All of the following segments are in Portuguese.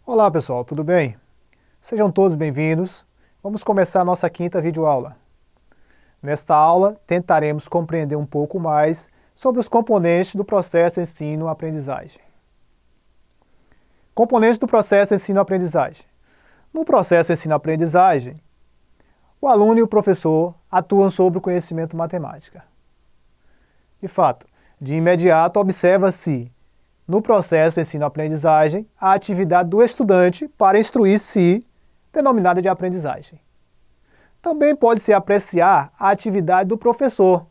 Olá pessoal, tudo bem? Sejam todos bem-vindos. Vamos começar a nossa quinta videoaula. Nesta aula, tentaremos compreender um pouco mais sobre os componentes do processo ensino-aprendizagem. Componentes do processo ensino-aprendizagem. No processo ensino-aprendizagem, o aluno e o professor atuam sobre o conhecimento matemática. De fato, de imediato observa-se no processo ensino-aprendizagem a atividade do estudante para instruir-se, denominada de aprendizagem. Também pode-se apreciar a atividade do professor,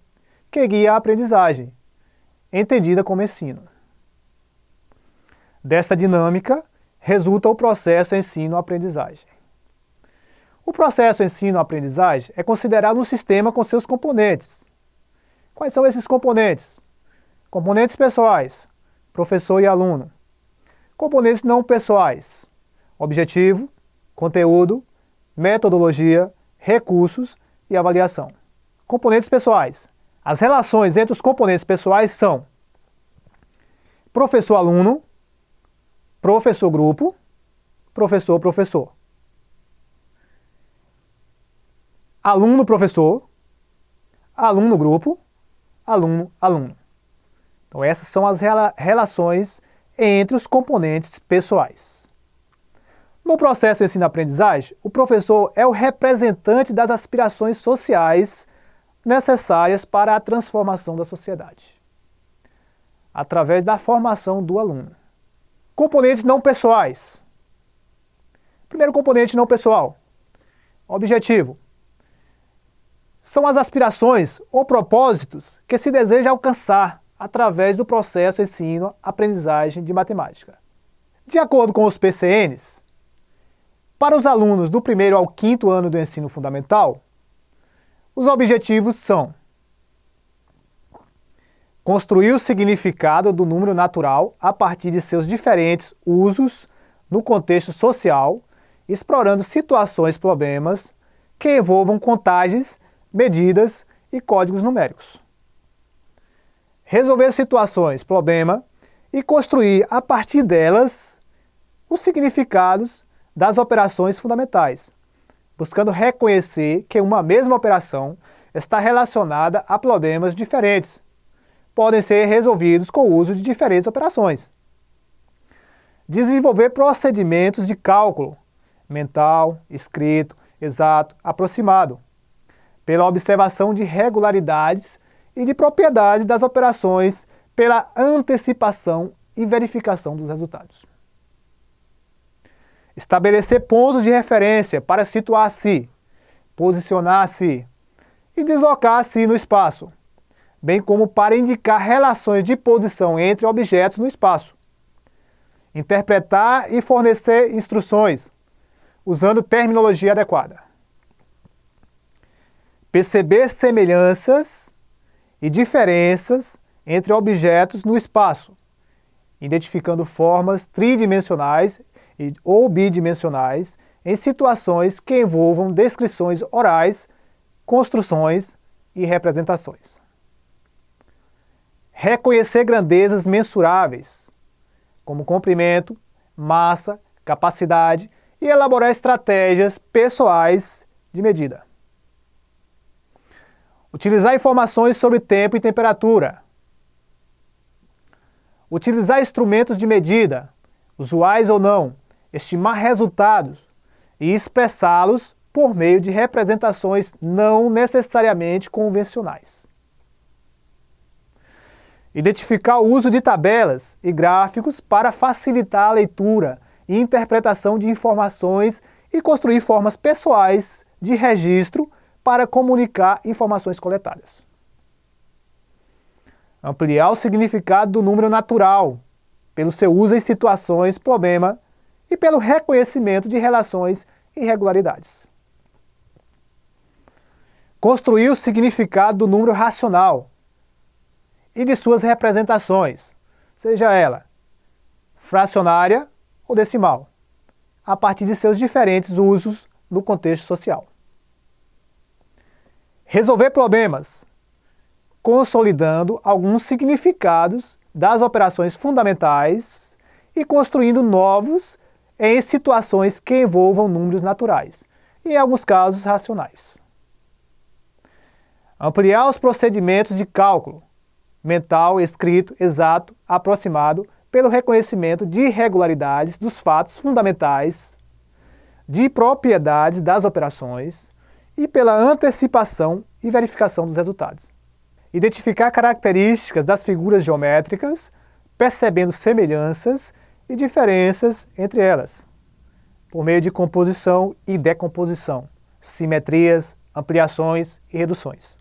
que guia a aprendizagem, entendida como ensino. Desta dinâmica resulta o processo ensino-aprendizagem. O processo ensino-aprendizagem é considerado um sistema com seus componentes. Quais são esses componentes? Componentes pessoais, professor e aluno. Componentes não pessoais, objetivo, conteúdo, metodologia, recursos e avaliação. Componentes pessoais. As relações entre os componentes pessoais são professor-aluno, professor-grupo, professor-professor. Aluno-professor, aluno-grupo, aluno-aluno. Então essas são as relações entre os componentes pessoais. No processo ensino-aprendizagem, o professor é o representante das aspirações sociais necessárias para a transformação da sociedade, através da formação do aluno. Componentes não pessoais. Primeiro componente não pessoal. Objetivo. São as aspirações ou propósitos que se deseja alcançar através do processo ensino-aprendizagem de matemática. De acordo com os PCNs, para os alunos do primeiro ao quinto ano do ensino fundamental, os objetivos são construir o significado do número natural a partir de seus diferentes usos no contexto social, explorando situações, problemas que envolvam contagens, medidas e códigos numéricos. Resolver situações, problema, e construir a partir delas os significados das operações fundamentais, buscando reconhecer que uma mesma operação está relacionada a problemas diferentes. Podem ser resolvidos com o uso de diferentes operações. Desenvolver procedimentos de cálculo mental, escrito, exato, aproximado, pela observação de regularidades e de propriedades das operações pela antecipação e verificação dos resultados. Estabelecer pontos de referência para situar-se, posicionar-se e deslocar-se no espaço, bem como para indicar relações de posição entre objetos no espaço. Interpretar e fornecer instruções, usando terminologia adequada. Perceber semelhanças e diferenças entre objetos no espaço, identificando formas tridimensionais ou bidimensionais em situações que envolvam descrições orais, construções e representações. Reconhecer grandezas mensuráveis, como comprimento, massa, capacidade, e elaborar estratégias pessoais de medida. Utilizar informações sobre tempo e temperatura. Utilizar instrumentos de medida, usuais ou não, estimar resultados e expressá-los por meio de representações não necessariamente convencionais. Identificar o uso de tabelas e gráficos para facilitar a leitura e interpretação de informações e construir formas pessoais de registro para comunicar informações coletadas. Ampliar o significado do número natural, pelo seu uso em situações, problema, e pelo reconhecimento de relações e irregularidades. Construir o significado do número racional e de suas representações, seja ela fracionária ou decimal, a partir de seus diferentes usos no contexto social. Resolver problemas, consolidando alguns significados das operações fundamentais e construindo novos em situações que envolvam números naturais e, em alguns casos, racionais. Ampliar os procedimentos de cálculo mental, escrito, exato, aproximado, pelo reconhecimento de irregularidades dos fatos fundamentais, de propriedades das operações e pela antecipação e verificação dos resultados. Identificar características das figuras geométricas, percebendo semelhanças e diferenças entre elas, por meio de composição e decomposição, simetrias, ampliações e reduções.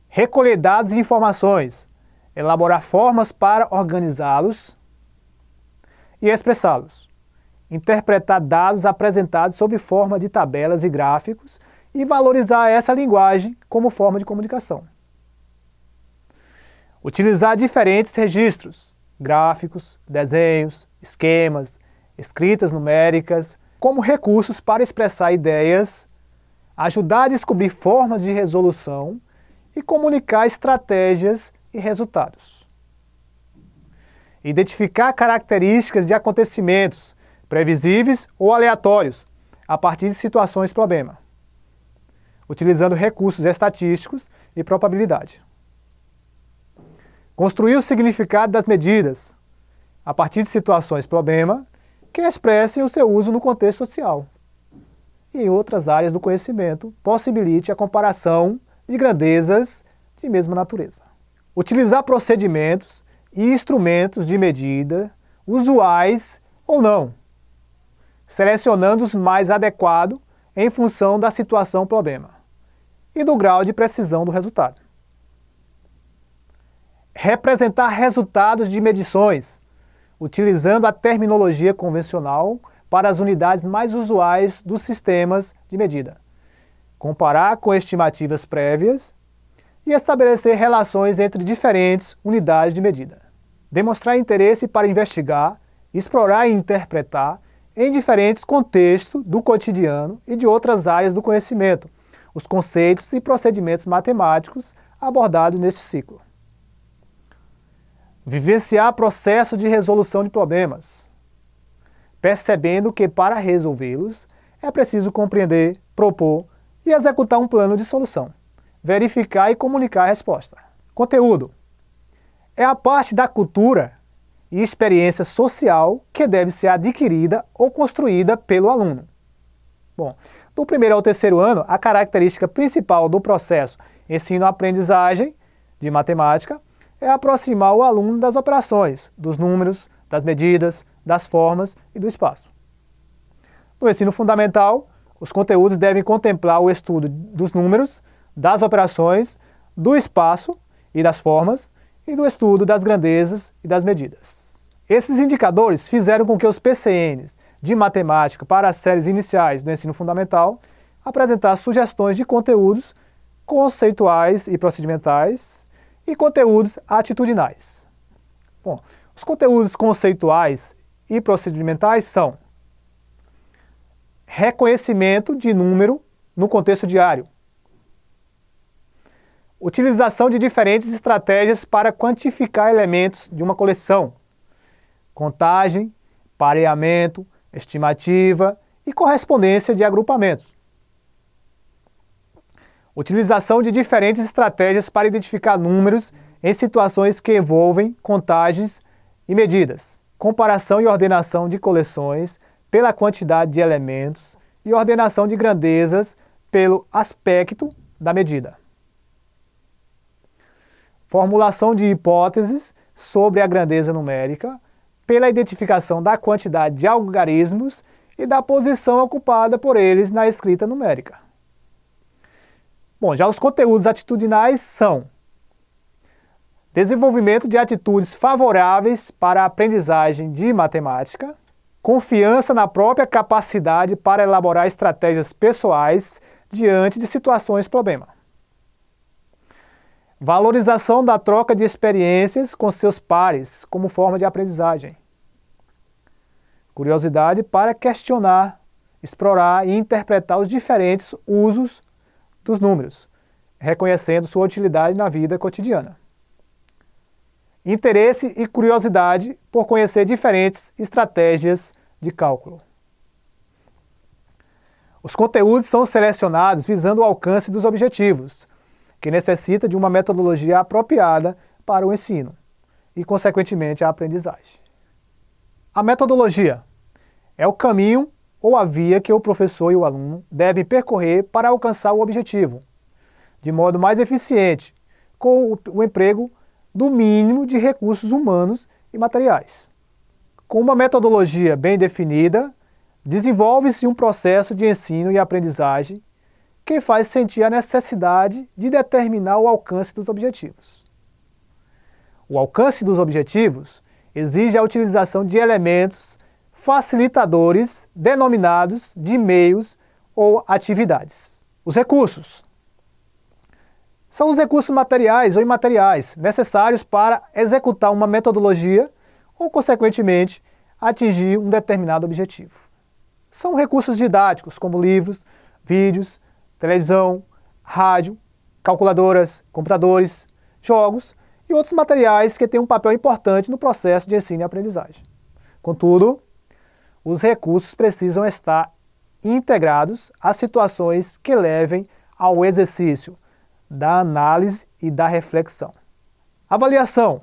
Recolher dados e informações, elaborar formas para organizá-los e expressá-los. Interpretar dados apresentados sob forma de tabelas e gráficos e valorizar essa linguagem como forma de comunicação. Utilizar diferentes registros, gráficos, desenhos, esquemas, escritas numéricas, como recursos para expressar ideias, ajudar a descobrir formas de resolução e comunicar estratégias e resultados. Identificar características de acontecimentos previsíveis ou aleatórios a partir de situações problema, utilizando recursos estatísticos e probabilidade. Construir o significado das medidas a partir de situações problema que expressem o seu uso no contexto social. E em outras áreas do conhecimento, possibilite a comparação de grandezas de mesma natureza. Utilizar procedimentos e instrumentos de medida, usuais ou não, selecionando os mais adequados em função da situação problema e do grau de precisão do resultado. Representar resultados de medições, utilizando a terminologia convencional para as unidades mais usuais dos sistemas de medida. Comparar com estimativas prévias e estabelecer relações entre diferentes unidades de medida. Demonstrar interesse para investigar, explorar e interpretar em diferentes contextos do cotidiano e de outras áreas do conhecimento, os conceitos e procedimentos matemáticos abordados neste ciclo. Vivenciar processo de resolução de problemas, percebendo que para resolvê-los é preciso compreender, propor e executar um plano de solução, verificar e comunicar a resposta. Conteúdo é a parte da cultura e experiência social que deve ser adquirida ou construída pelo aluno. Bom, do primeiro ao terceiro ano, a característica principal do processo ensino-aprendizagem de matemática é aproximar o aluno das operações, dos números, das medidas, das formas e do espaço. No ensino fundamental, os conteúdos devem contemplar o estudo dos números, das operações, do espaço e das formas e do estudo das grandezas e das medidas. Esses indicadores fizeram com que os PCNs de matemática para as séries iniciais do ensino fundamental apresentassem sugestões de conteúdos conceituais e procedimentais e conteúdos atitudinais. Bom, os conteúdos conceituais e procedimentais são reconhecimento de número no contexto diário, utilização de diferentes estratégias para quantificar elementos de uma coleção, contagem, pareamento, estimativa e correspondência de agrupamentos. Utilização de diferentes estratégias para identificar números em situações que envolvem contagens e medidas, comparação e ordenação de coleções pela quantidade de elementos e ordenação de grandezas pelo aspecto da medida. Formulação de hipóteses sobre a grandeza numérica pela identificação da quantidade de algarismos e da posição ocupada por eles na escrita numérica. Bom, já os conteúdos atitudinais são desenvolvimento de atitudes favoráveis para a aprendizagem de matemática, confiança na própria capacidade para elaborar estratégias pessoais diante de situações problema. Valorização da troca de experiências com seus pares como forma de aprendizagem. Curiosidade para questionar, explorar e interpretar os diferentes usos dos números, reconhecendo sua utilidade na vida cotidiana. Interesse e curiosidade por conhecer diferentes estratégias de cálculo. Os conteúdos são selecionados visando o alcance dos objetivos, que necessita de uma metodologia apropriada para o ensino e, consequentemente, a aprendizagem. A metodologia é o caminho ou a via que o professor e o aluno devem percorrer para alcançar o objetivo, de modo mais eficiente, com o emprego do mínimo de recursos humanos e materiais. Com uma metodologia bem definida, desenvolve-se um processo de ensino e aprendizagem que faz sentir a necessidade de determinar o alcance dos objetivos. O alcance dos objetivos exige a utilização de elementos facilitadores denominados de meios ou atividades. Os recursos são os recursos materiais ou imateriais necessários para executar uma metodologia ou, consequentemente, atingir um determinado objetivo. São recursos didáticos, como livros, vídeos, televisão, rádio, calculadoras, computadores, jogos e outros materiais que têm um papel importante no processo de ensino e aprendizagem. Contudo, os recursos precisam estar integrados a situações que levem ao exercício da análise e da reflexão. Avaliação.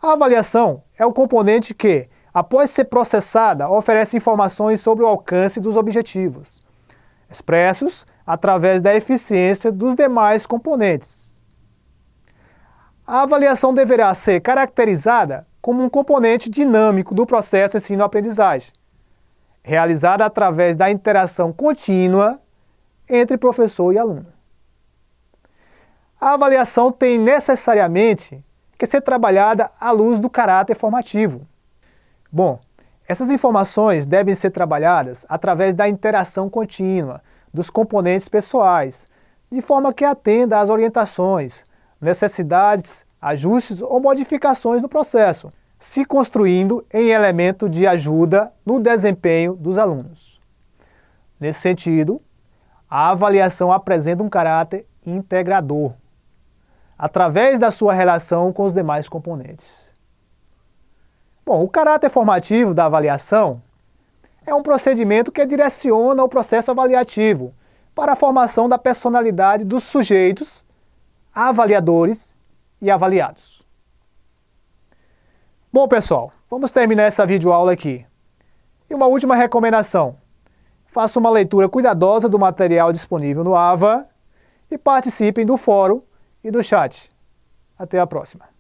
A avaliação é o componente que, após ser processada, oferece informações sobre o alcance dos objetivos, expressos através da eficiência dos demais componentes. A avaliação deverá ser caracterizada como um componente dinâmico do processo ensino-aprendizagem, realizada através da interação contínua entre professor e aluno. A avaliação tem necessariamente que ser trabalhada à luz do caráter formativo. Bom, essas informações devem ser trabalhadas através da interação contínua dos componentes pessoais, de forma que atenda às orientações, necessidades, ajustes ou modificações no processo, se construindo em elemento de ajuda no desempenho dos alunos. Nesse sentido, a avaliação apresenta um caráter integrador, através da sua relação com os demais componentes. Bom, o caráter formativo da avaliação é um procedimento que direciona o processo avaliativo para a formação da personalidade dos sujeitos, avaliadores e avaliados. Bom, pessoal, vamos terminar essa videoaula aqui. E uma última recomendação. Faça uma leitura cuidadosa do material disponível no AVA e participem do fórum e do chat. Até a próxima.